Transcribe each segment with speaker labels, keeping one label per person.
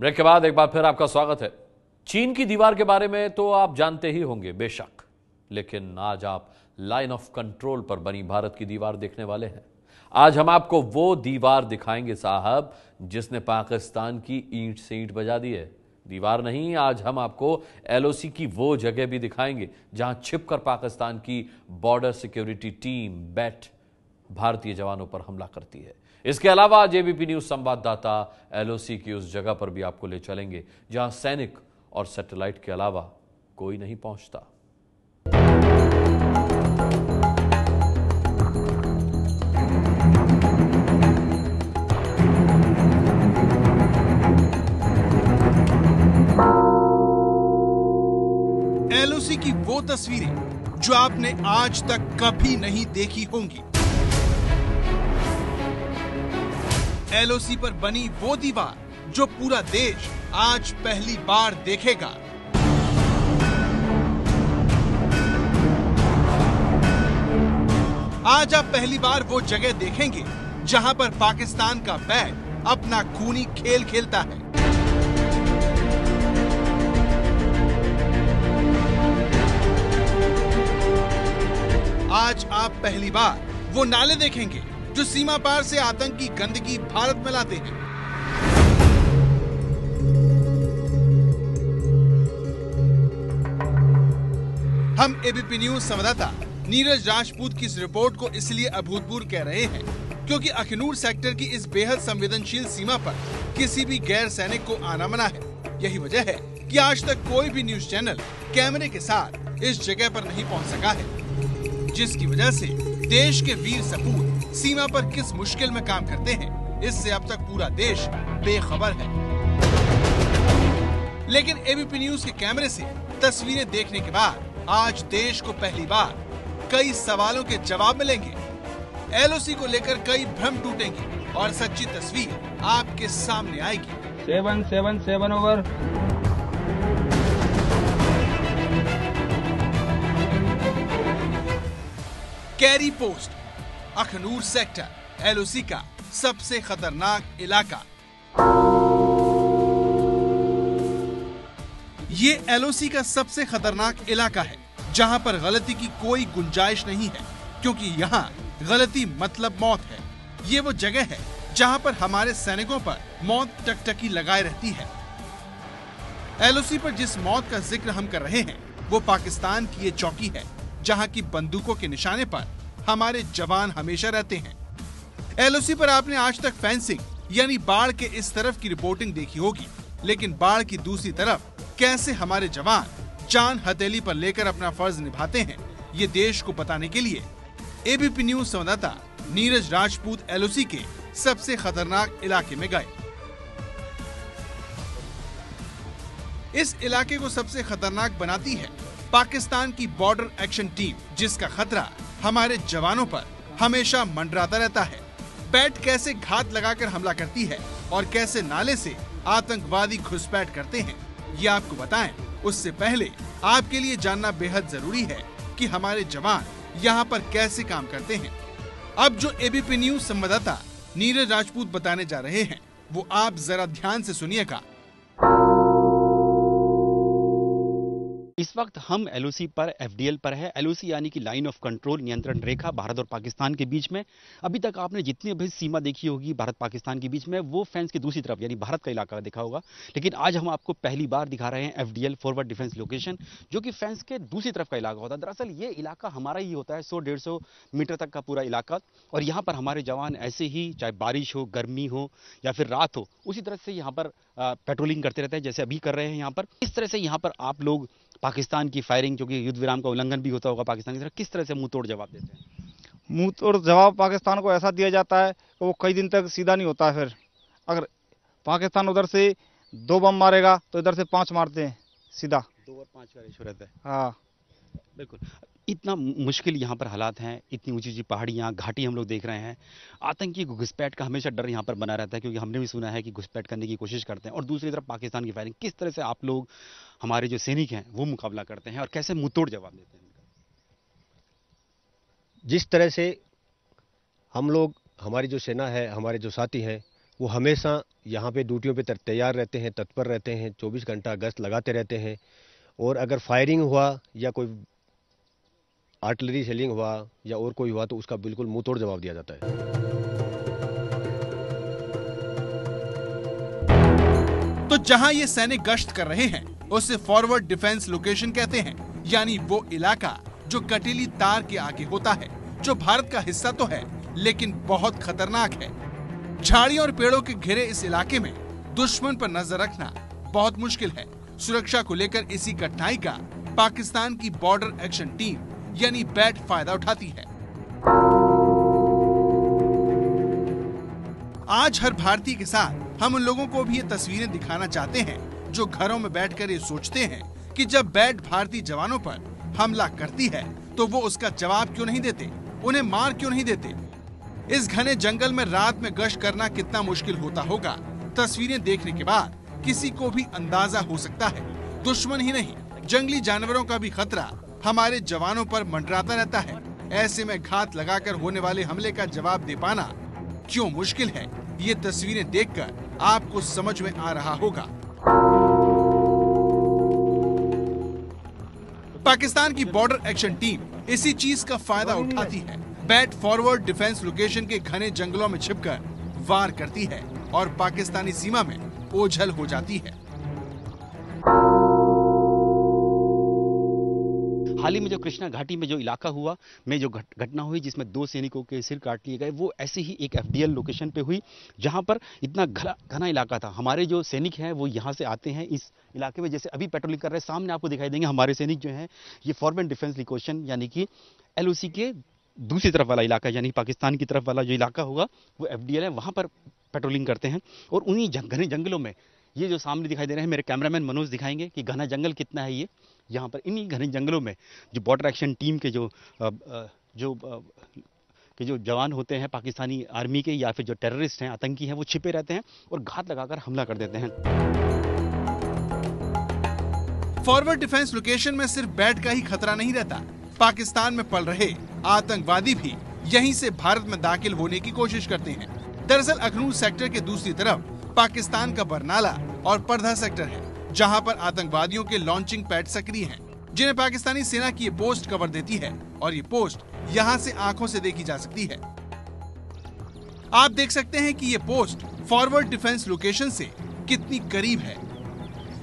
Speaker 1: Break के बाद एक बार फिर आपका स्वागत है। चीन की दीवार के बारे में तो आप जानते ही होंगे बेशक, लेकिन आज आप लाइन ऑफ कंट्रोल पर बनी भारत की दीवार देखने वाले हैं। आज हम आपको वो दीवार दिखाएंगे साहब जिसने पाकिस्तान की ईंट से ईंट बजा दी है। दीवार नहीं, आज हम आपको एलओसी की वो जगह भी दिखाएंगे जहां छिपकर पाकिस्तान की बॉर्डर सिक्योरिटी टीम बैट भारतीय जवानों पर हमला करती है। इसके अलावा आज एबीपी न्यूज संवाददाता एलओसी की उस जगह पर भी आपको ले चलेंगे जहां सैनिक और सैटेलाइट के अलावा कोई नहीं पहुंचता।
Speaker 2: एलओसी की वो तस्वीरें जो आपने आज तक कभी नहीं देखी होंगी। एलओसी पर बनी वो दीवार जो पूरा देश आज पहली बार देखेगा। आज आप पहली बार वो जगह देखेंगे जहां पर पाकिस्तान का बैट अपना खूनी खेल खेलता है। आज आप पहली बार वो नाले देखेंगे जो सीमा पार से आतंक की गंदगी भारत में लाते हैं। हम एबीपी न्यूज संवाददाता नीरज राजपूत की इस रिपोर्ट को इसलिए अभूतपूर्व कह रहे हैं क्योंकि अखनूर सेक्टर की इस बेहद संवेदनशील सीमा पर किसी भी गैर सैनिक को आना मना है। यही वजह है कि आज तक कोई भी न्यूज चैनल कैमरे के साथ इस जगह पर नहीं पहुंच सका है, जिसकी वजह से देश के वीर सपूत सीमा पर किस मुश्किल में काम करते हैं, इससे अब तक पूरा देश बेखबर है। लेकिन एबीपी न्यूज के कैमरे से तस्वीरें देखने के बाद आज देश को पहली बार कई सवालों के जवाब मिलेंगे। एलओसी को लेकर कई भ्रम टूटेंगे और सच्ची तस्वीर आपके सामने आएगी।
Speaker 3: 7 over.
Speaker 2: Carry post, Akhnoor sector LOC का सबसे खतरनाक इलाका। ये एलओसी का सबसे खतरनाक इलाका है जहां पर गलती की कोई गुंजाइश नहीं है, क्योंकि यहाँ गलती मतलब मौत है। ये वो जगह है जहां पर हमारे सैनिकों पर मौत टकटकी लगाए रहती है। एलओसी पर जिस मौत का जिक्र हम कर रहे हैं वो पाकिस्तान की ये चौकी है जहां की बंदूकों के निशाने पर हमारे जवान हमेशा रहते हैं। एलओसी पर आपने आज तक फेंसिंग यानी बाढ़ के इस तरफ की रिपोर्टिंग देखी होगी, लेकिन बाढ़ की दूसरी तरफ कैसे हमारे जवान जान हथेली पर लेकर अपना फर्ज निभाते हैं, ये देश को बताने के लिए एबीपी न्यूज संवाददाता नीरज राजपूत एलओसी के सबसे खतरनाक इलाके में गए। इस इलाके को सबसे खतरनाक बनाती है पाकिस्तान की बॉर्डर एक्शन टीम, जिसका खतरा हमारे जवानों पर हमेशा मंडराता रहता है। बैट कैसे घात लगाकर हमला करती है और कैसे नाले से आतंकवादी घुसपैठ करते हैं, ये आपको बताएं उससे पहले आपके लिए जानना बेहद जरूरी है कि हमारे जवान यहाँ पर कैसे काम करते हैं। अब जो एबीपी न्यूज संवाददाता नीरज राजपूत बताने जा रहे हैं वो आप जरा ध्यान से सुनिएगा।
Speaker 4: इस वक्त हम एलओसी पर एफडीएल पर है। एलओसी यानी कि लाइन ऑफ कंट्रोल, नियंत्रण रेखा भारत और पाकिस्तान के बीच में। अभी तक आपने जितनी भी सीमा देखी होगी भारत पाकिस्तान के बीच में, वो फेंस की दूसरी तरफ यानी भारत का इलाका देखा होगा, लेकिन आज हम आपको पहली बार दिखा रहे हैं एफडीएल, फॉरवर्ड डिफेंस लोकेशन, जो कि फेंस के दूसरी तरफ का इलाका होता है। दरअसल ये इलाका हमारा ही होता है, 100-150 मीटर तक का पूरा इलाका, और यहाँ पर हमारे जवान ऐसे ही, चाहे बारिश हो, गर्मी हो या फिर रात हो, उसी तरह से यहाँ पर पेट्रोलिंग करते रहते हैं, जैसे अभी कर रहे हैं यहाँ पर। इस तरह से यहाँ पर आप लोग पाकिस्तान की फायरिंग, जो कि युद्ध विराम का उल्लंघन भी होता होगा पाकिस्तान की तरफ, किस तरह से मुंह तोड़ जवाब देते हैं?
Speaker 3: मुंह तोड़ जवाब पाकिस्तान को ऐसा दिया जाता है कि वो कई दिन तक सीधा नहीं होता है। फिर अगर पाकिस्तान उधर से 2 बम मारेगा तो इधर से 5 मारते हैं सीधा।
Speaker 4: 2 और 5 का रेशो रहता है।
Speaker 3: हाँ
Speaker 4: बिल्कुल। इतना मुश्किल यहाँ पर हालात हैं, इतनी ऊंची ऊंची पहाड़ियाँ, घाटी हम लोग देख रहे हैं। आतंकी घुसपैठ का हमेशा डर यहाँ पर बना रहता है, क्योंकि हमने भी सुना है कि घुसपैठ करने की कोशिश करते हैं। और दूसरी तरफ पाकिस्तान की फायरिंग, किस तरह से आप लोग, हमारे जो सैनिक हैं, वो मुकाबला करते हैं और कैसे मुंहतोड़ जवाब देते हैं?
Speaker 5: जिस तरह से हम लोग, हमारी जो सेना है, हमारे जो साथी हैं, वो हमेशा यहाँ पे ड्यूटियों पे तैयार रहते हैं, तत्पर रहते हैं, 24 घंटा गश्त लगाते रहते हैं। और अगर फायरिंग हुआ या कोई आर्टिलरी शेलिंग हुआ या और कोई हुआ तो उसका बिल्कुल मुंह तोड़ जवाब दिया जाता है।
Speaker 2: तो जहां ये सैनिक गश्त कर रहे हैं उसे फॉरवर्ड डिफेंस लोकेशन कहते हैं, यानी वो इलाका जो कटीली तार के आगे होता है, जो भारत का हिस्सा तो है लेकिन बहुत खतरनाक है। झाड़ियों और पेड़ों के घिरे इस इलाके में दुश्मन पर नजर रखना बहुत मुश्किल है। सुरक्षा को लेकर इसी कठिनाई का पाकिस्तान की बॉर्डर एक्शन टीम यानी बैट फायदा उठाती है। आज हर भारतीय के साथ हम उन लोगों को भी ये तस्वीरें दिखाना चाहते हैं जो घरों में बैठकर ये सोचते हैं कि जब बैट भारतीय जवानों पर हमला करती है तो वो उसका जवाब क्यों नहीं देते, उन्हें मार क्यों नहीं देते। इस घने जंगल में रात में गश्त करना कितना मुश्किल होता होगा, तस्वीरें देखने के बाद किसी को भी अंदाजा हो सकता है। दुश्मन ही नहीं, जंगली जानवरों का भी खतरा हमारे जवानों पर मंडराता रहता है। ऐसे में घात लगाकर होने वाले हमले का जवाब दे पाना क्यों मुश्किल है, ये तस्वीरें देखकर आपको समझ में आ रहा होगा। पाकिस्तान की बॉर्डर एक्शन टीम इसी चीज का फायदा उठाती है। बैट फॉरवर्ड डिफेंस लोकेशन के घने जंगलों में छिपकर वार करती है और पाकिस्तानी सीमा में ओझल हो जाती है।
Speaker 4: हाल ही में जो कृष्णा घाटी में जो इलाका हुआ में जो घटना हुई जिसमें 2 सैनिकों के सिर काट लिए गए, वो ऐसे ही एक एफडीएल लोकेशन पे हुई जहां पर इतना घना इलाका था। हमारे जो सैनिक हैं वो यहां से आते हैं इस इलाके में, जैसे अभी पेट्रोलिंग कर रहे हैं, सामने आपको दिखाई देंगे हमारे सैनिक जो हैं ये फॉरवर्ड डिफेंस लोकेशन यानी कि एलओसी के दूसरी तरफ वाला इलाका यानी पाकिस्तान की तरफ वाला जो इलाका होगा वो एफडीएल है, वहां पर पेट्रोलिंग करते हैं। और उन्हीं घने जंगलों में ये जो सामने दिखाई दे रहे हैं, मेरे कैमरामैन मनोज दिखाएंगे कि घना जंगल कितना है। ये यहाँ पर इन्हीं घने जंगलों में जो बॉर्डर एक्शन टीम के जो जवान होते हैं पाकिस्तानी आर्मी के या फिर जो टेररिस्ट हैं, आतंकी हैं, वो छिपे रहते हैं और घात लगाकर हमला कर देते हैं।
Speaker 2: फॉरवर्ड डिफेंस लोकेशन में सिर्फ बैट का ही खतरा नहीं रहता, पाकिस्तान में पल रहे आतंकवादी भी यहीं से भारत में दाखिल होने की कोशिश करते हैं। दरअसल अखनूर सेक्टर के दूसरी तरफ पाकिस्तान का बरनाला और परधा सेक्टर है, जहां पर आतंकवादियों के लॉन्चिंग पैड सक्रिय हैं, जिन्हें पाकिस्तानी सेना की ये पोस्ट कवर देती है और ये पोस्ट यहां से आंखों से देखी जा सकती है। आप देख सकते हैं कि ये पोस्ट फॉरवर्ड डिफेंस लोकेशन से कितनी करीब है।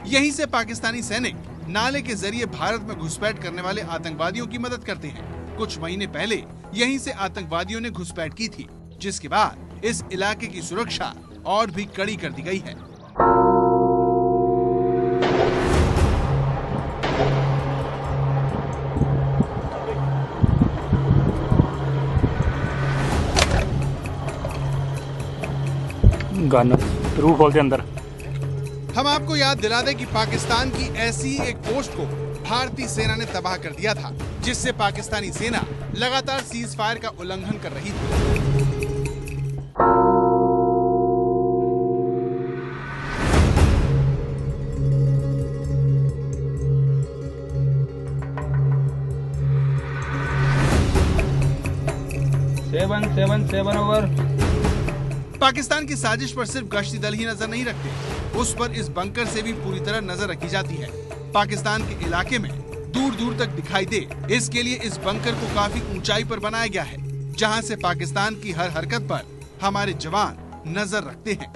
Speaker 2: यहीं से पाकिस्तानी सैनिक नाले के जरिए भारत में घुसपैठ करने वाले आतंकवादियों की मदद करते हैं। कुछ महीने पहले यहीं से आतंकवादियों ने घुसपैठ की थी, जिसके बाद इस इलाके की सुरक्षा और भी कड़ी कर दी गई है।
Speaker 6: गन रूह खोलते अंदर।
Speaker 2: हम आपको याद दिला दें कि पाकिस्तान की ऐसी ही एक पोस्ट को भारतीय सेना ने तबाह कर दिया था, जिससे पाकिस्तानी सेना लगातार सीज फायर का उल्लंघन कर रही थी।
Speaker 6: Seven over.
Speaker 2: पाकिस्तान की साजिश पर सिर्फ गश्ती दल ही नजर नहीं रखते, उस पर इस बंकर से भी पूरी तरह नजर रखी जाती है। पाकिस्तान के इलाके में दूर दूर तक दिखाई दे, इसके लिए इस बंकर को काफी ऊंचाई पर बनाया गया है, जहां से पाकिस्तान की हर हरकत पर हमारे जवान नजर रखते हैं।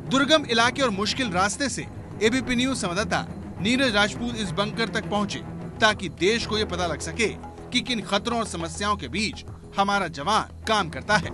Speaker 2: दुर्गम इलाके और मुश्किल रास्ते से एबीपी न्यूज संवाददाता नीरज राजपूत इस बंकर तक पहुंचे, ताकि देश को ये पता लग सके कि किन खतरों और समस्याओं के बीच हमारा जवान काम करता है।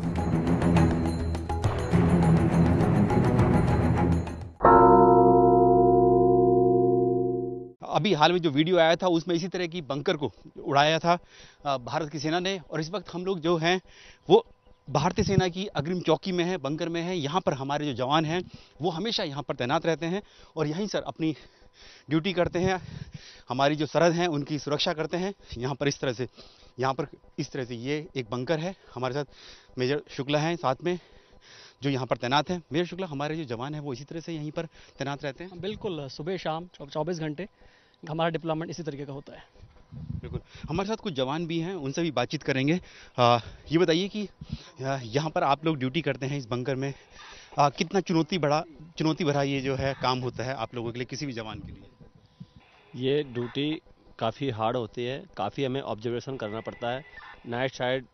Speaker 4: अभी हाल में जो वीडियो आया था उसमें इसी तरह की बंकर को उड़ाया था भारत की सेना ने, और इस वक्त हम लोग जो हैं वो भारतीय सेना की अग्रिम चौकी में है, बंकर में है। यहाँ पर हमारे जो जवान हैं वो हमेशा यहाँ पर तैनात रहते हैं और यहीं सर अपनी ड्यूटी करते हैं, हमारी जो सरहद हैं उनकी सुरक्षा करते हैं। यहाँ पर इस तरह से ये एक बंकर है। हमारे साथ मेजर शुक्ला हैं साथ में जो यहाँ पर तैनात हैं। मेजर शुक्ला, हमारे जो जवान हैं वो इसी तरह से यहीं पर तैनात रहते हैं?
Speaker 7: बिल्कुल, सुबह शाम 24 घंटे हमारा डिप्लॉयमेंट इसी तरीके का होता है।
Speaker 4: बिल्कुल, हमारे साथ कुछ जवान भी हैं, उनसे भी बातचीत करेंगे। ये बताइए कि यहाँ पर आप लोग ड्यूटी करते हैं इस बंकर में, कितना चुनौती भरा ये जो है काम होता है आप लोगों के लिए, किसी भी जवान के लिए?
Speaker 7: ये ड्यूटी काफ़ी हार्ड होती है, काफ़ी हमें ऑब्जर्वेशन करना पड़ता है। नाइट साइड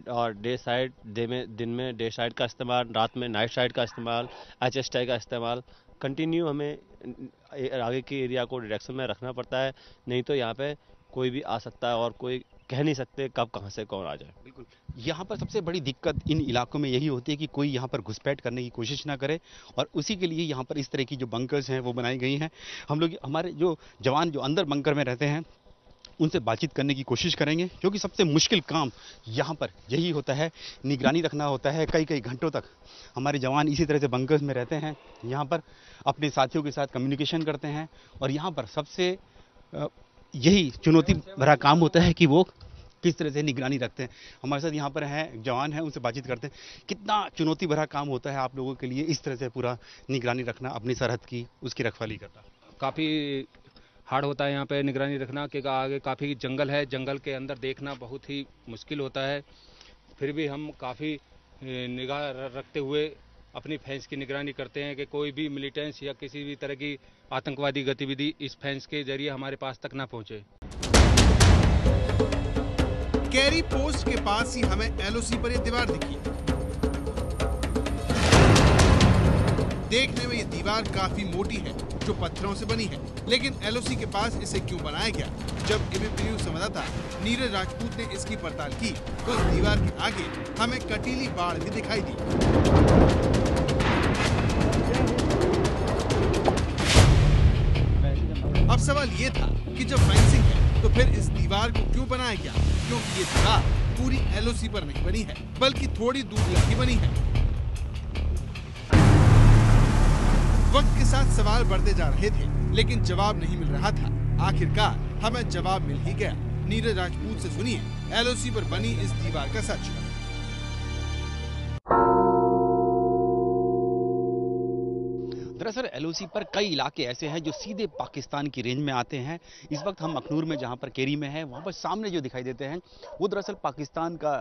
Speaker 7: और डे साइड, दिन में डे साइड का इस्तेमाल, रात में नाइट साइड का इस्तेमाल, HSTI का इस्तेमाल, कंटिन्यू हमें आगे के एरिया को डायरेक्शन में रखना पड़ता है। नहीं तो यहाँ पे कोई भी आ सकता है और कोई कह नहीं सकते कब कहाँ से कौन आ जाए।
Speaker 4: बिल्कुल, यहाँ पर सबसे बड़ी दिक्कत इन इलाकों में यही होती है कि कोई यहाँ पर घुसपैठ करने की कोशिश ना करे, और उसी के लिए यहाँ पर इस तरह की जो बंकर्स हैं वो बनाई गई हैं। हम लोग, हमारे जो जवान जो अंदर बंकर में रहते हैं, उनसे बातचीत करने की कोशिश करेंगे, क्योंकि सबसे मुश्किल काम यहाँ पर यही होता है, निगरानी रखना होता है। कई घंटों तक हमारे जवान इसी तरह से बंकर्स में रहते हैं, यहाँ पर अपने साथियों के साथ कम्युनिकेशन करते हैं, और यहाँ पर सबसे यही चुनौती भरा काम होता है कि वो किस तरह से निगरानी रखते हैं। हमारे साथ यहाँ पर हैं जवान हैं, उनसे बातचीत करते हैं। कितना चुनौती भरा काम होता है आप लोगों के लिए इस तरह से पूरा निगरानी रखना, अपनी सरहद की, उसकी रखवाली करना?
Speaker 6: काफ़ी हार्ड होता है यहाँ पे निगरानी रखना, क्योंकि आगे काफ़ी जंगल है, जंगल के अंदर देखना बहुत ही मुश्किल होता है। फिर भी हम काफ़ी निगाह रखते हुए अपनी फेंस की निगरानी करते हैं कि कोई भी मिलिटेंस या किसी भी तरह की आतंकवादी गतिविधि इस फेंस के जरिए हमारे पास तक ना पहुँचे।
Speaker 2: कैरी पोस्ट के पास ही हमें LOC पर यह दीवार दिखी। देखने में ये दीवार काफी मोटी है, जो पत्थरों से बनी है, लेकिन LOC के पास इसे क्यों बनाया गया? जब ABP न्यूज संवाददाता नीरज राजपूत ने इसकी पड़ताल की, तो इस दीवार के आगे हमें कटीली बाड़ भी दिखाई दी। अब सवाल ये था कि जब फेंसिंग है तो फिर इस दीवार को क्यों बनाया गया? क्योंकि ये दीवार पूरी LOC पर नहीं बनी है, बल्कि थोड़ी दूर ही बनी है। वक्त के साथ सवाल बढ़ते जा रहे थे, लेकिन जवाब नहीं मिल रहा था। आखिरकार हमें जवाब मिल ही गया। नीरज राजपूत से सुनिए LOC पर बनी इस दीवार का सच।
Speaker 4: दरअसल LOC पर कई इलाके ऐसे हैं जो सीधे पाकिस्तान की रेंज में आते हैं। इस वक्त हम अखनूर में, जहां पर केरी में है, वहां पर सामने जो दिखाई देते हैं वो दरअसल पाकिस्तान का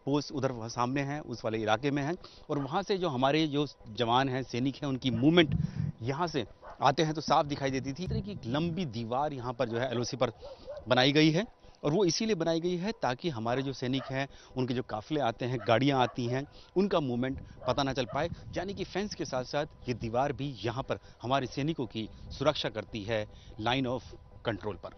Speaker 4: पोस्ट उधर सामने है, उस वाले इलाके में है। और वहां से जो हमारे जो जवान हैं, सैनिक हैं, उनकी मूवमेंट यहाँ से आते हैं तो साफ दिखाई देती थी। इस तरह की एक लंबी दीवार यहाँ पर जो है LOC पर बनाई गई है, और वो इसीलिए बनाई गई है ताकि हमारे जो सैनिक हैं, उनके जो काफिले आते हैं, गाड़ियां आती हैं, उनका मूवमेंट पता ना चल पाए। यानी कि फेंस के साथ साथ ये दीवार भी यहाँ पर हमारे सैनिकों की सुरक्षा करती है लाइन ऑफ कंट्रोल पर।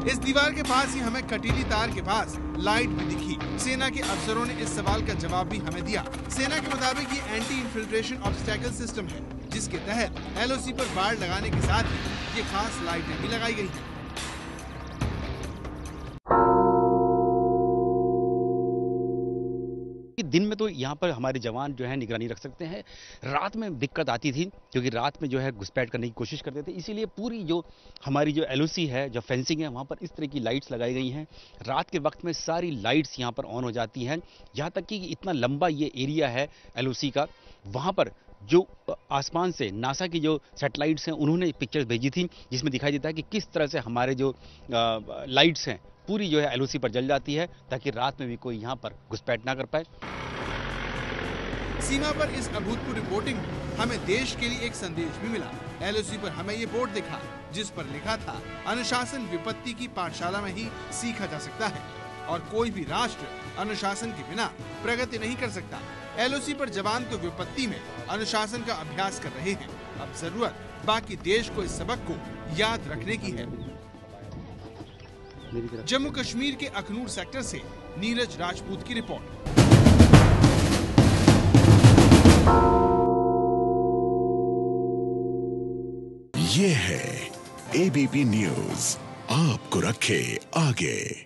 Speaker 2: इस दीवार के पास ही हमें कटीली तार के पास लाइट भी दिखी। सेना के अफसरों ने इस सवाल का जवाब भी हमें दिया। सेना के मुताबिक ये एंटी इन्फिल्ट्रेशन ऑब्स्टेकल सिस्टम है, जिसके तहत LOC पर बाड़ लगाने के साथ ही ये खास लाइटें भी लगाई गई हैं।
Speaker 4: दिन में तो यहाँ पर हमारे जवान जो है निगरानी रख सकते हैं। रात में दिक्कत आती थी, क्योंकि रात में जो है घुसपैठ करने की कोशिश करते थे। इसीलिए पूरी जो हमारी जो LOC है, जो फेंसिंग है, वहाँ पर इस तरह की लाइट्स लगाई गई हैं। रात के वक्त में सारी लाइट्स यहाँ पर ऑन हो जाती हैं। यहाँ तक कि इतना लंबा ये एरिया है LOC का, वहाँ पर जो आसमान से नासा की जो सैटेलाइट्स हैं, उन्होंने पिक्चर्स भेजी थी, जिसमें दिखाई देता है कि किस तरह से हमारे जो लाइट्स हैं पूरी जो है LOC पर जल जाती है, ताकि रात में भी कोई यहाँ पर घुसपैठ ना कर पाए।
Speaker 2: सीमा पर इस अभूतपूर्व रिपोर्टिंग में हमें देश के लिए एक संदेश भी मिला। LOC पर हमें ये बोर्ड दिखा, जिस पर लिखा था, अनुशासन विपत्ति की पाठशाला में ही सीखा जा सकता है, और कोई भी राष्ट्र अनुशासन के बिना प्रगति नहीं कर सकता। LOC पर जवान तो विपत्ति में अनुशासन का अभ्यास कर रहे हैं। अब जरूरत बाकी देश को इस सबक को याद रखने की है। जम्मू कश्मीर के अखनूर सेक्टर से नीरज राजपूत की रिपोर्ट।
Speaker 8: ये है ABP न्यूज़, आपको रखे आगे।